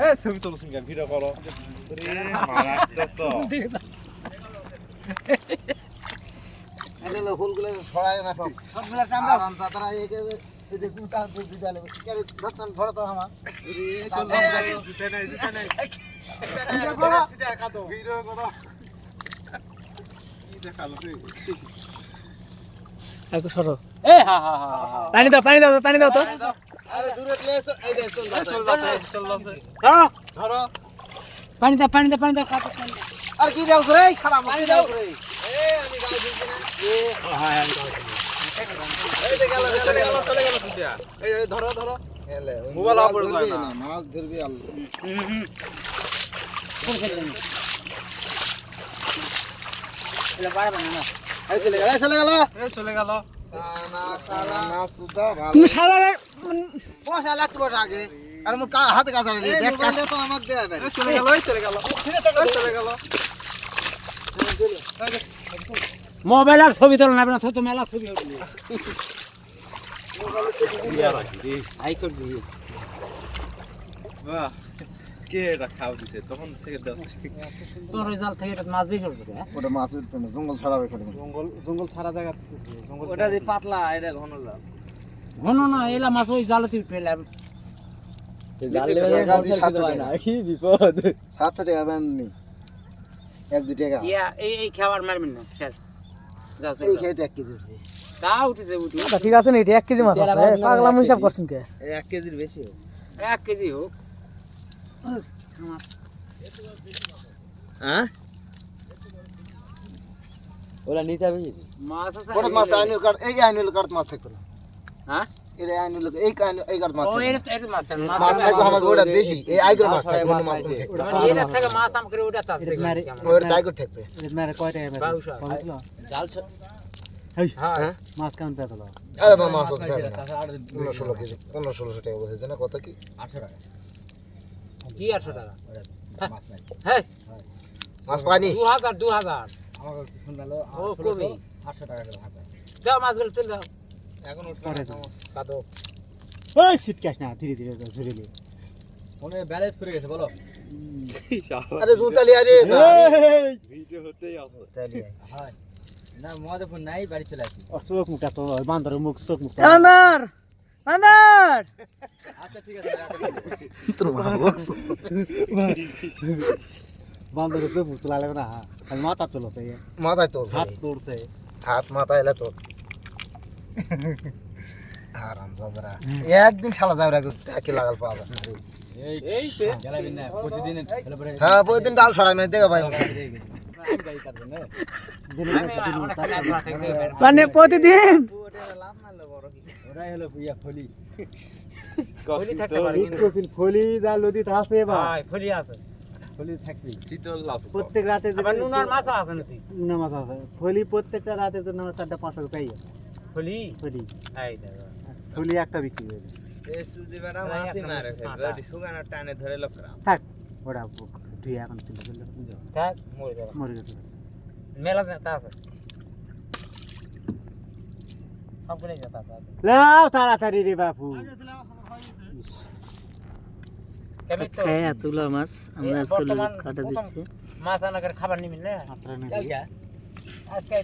এ ছবি তুলছেন কেন ভিডিও করো মারাত্মক তো এগুলো ফুলগুলো ছড়ায় না সবগুলো টান দাও তারা এই যে কুটা দুধ দিলে কেরে রতন ধরে তো আমার জিতে নাই ভিডিও করো কি দেখালো তুই একটু সরো পানি দাও তো আরে দূরে লেছো এই যে চল চল ধরো ধরো পানি দাও কাটো পানি দাও। আর কি দাও রে সারা পানি দাও রে আমি গাল দিছি না হ্যাঁ আমি এই যে গেল চলে গেল সুটিয়া এই ধরো এলে মোবাইল অফ করে দাও না মাছ ধরবি আল্লাহ এটা পারবে না এই চলে গেল চলে গেল না সুদা ভালো তুমি সারা পয়সা লাগতো আগে আর মোর হাতে কাটা রে দেখ কাটলে তো আমাক দেবে চলে গেল মোবাইল আর ছবি তোলা না তো মেলা ছবি হবে আই করবি বাহ কে এটা খাও দিছে তখন থেকে তোর রেজাল্ট থেকে এটা মাছ বেশি হচ্ছে হ্যাঁ ওটা মাছ উঠবে না জঙ্গল ছাড়াবে খালি জঙ্গল ছাড়া জায়গা জঙ্গল ওটা যে পাতলা এটা ঘন জাল ঘন না এলা মাছ ওই জালতে পেলাম কি বিপদ 700 টাকা বাননি 1-2 টাকা ইয়া এই খাবার মারবেন না স্যার যাও এই খেতে 1 কেজি উঠছে তা উঠেছে ঠিক আছে না এটা 1 কেজি মাছ আছে পাগলা হিসাব করছেন কে 1 কেজির বেশি 1 কেজি হোক হ্যাঁ ওলা নিচে বেশি মাছ আছে বড় মাছ আইনুল কাট এই আইনুল কাট মাছ থাকতো না হ্যাঁ এর আইনুল এই কাট মাছ ও এটা মাছ মাছ থাকতো আমাকে ওটা বেশি এই আইগুলো মাছ থাকে অন্য মাছ থাকে এর থেকে মাছ আম করে ওটা চাষ দেখো ওটা টাইগার থাকবে মেরে কয় টাকা মেরে বাউশা জাল হ্যাঁ মাছ কেমন পেছলো আরে মাছ হচ্ছে 15-16 কেজি 15-16 টাকা বসেছে না কত কি 800 টাকা কি 800 টাকা হ্যাঁ মাছ পানি 2000 আমাকে শুনলো ও কবি 800 টাকা করে ভাগ দাও মাছগুলো তুল দাও এখন করে কাটো ওই সিটকাস না ধীরে ধীরে ঝুরিলি মনে ব্যালেন্স করে গেছে বলো আরে জুতালি আরে ভিডিও হতেই আছে তালি হয় না মজা ফোন নাই বাড়ি চলে আসি ওর চোখ মুখটা তো বান্দর মুখ চোখ মুখ আন্দার আচ্ছা ঠিক আছে তোর বাবা বান্দর চোখ মুখ তোলা লাগবে না খালি মাথা তোলছে মাথায় তোর হাত তোড়ছে হাত মাথা এলে তোর আরাম বাবরা একদিন শালা যাবে আগে একে লাগাল পাওয়া যায় এই সে জ্বালাবি না প্রতিদিন হলে পরে হ্যাঁ প্রতিদিন ডাল ছড়াই না দেখো ভাই গাড়ি কাটবে না মানে প্রতিদিন ওরাই হলো ইয়া ফলি ফলি থাকতে পারে কিন্তু ফলি যা নদীত আছে ভাই ফলি আছে ফলি থাকবি শীতল লাভ প্রত্যেক রাতে আবার নুনার মাছ আছে নাকি নুনা মাছ আছে ফলি প্রত্যেকটা রাতে তো 400-500 পাই ফলি ফলি এই দেখো ফলি একটা বিক্রি করে এই সুজি বেটা মাছই মারে ফেলবে শুকানোর টানে ধরে লোকরা থাক ওটা তুই এখন চিন্তা করলে দেখ মরে যাবে মরে গেছে মেলা তা আছে সবগুলাই যেতে আছে লাও তাড়াতাড়ি রে বাপু কেমন তো হ্যাঁ তুলা মাছ আমরা আজকে কাটা দিচ্ছি মাছ আনা করে খাবার নিবেন না মাত্রা নেই আজকে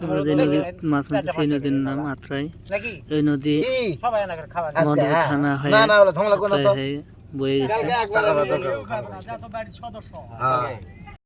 আমরা যে নদীর মাছ মারছি সেই নদীর নাম আত্রাই নাকি এই নদী কি সবাই আনা করে খাবার মধু থানা হয় না না বলে ধমলা কোন তো বয়ে গেছে টাকা দাও যত বাড়ির সদস্য হ্যাঁ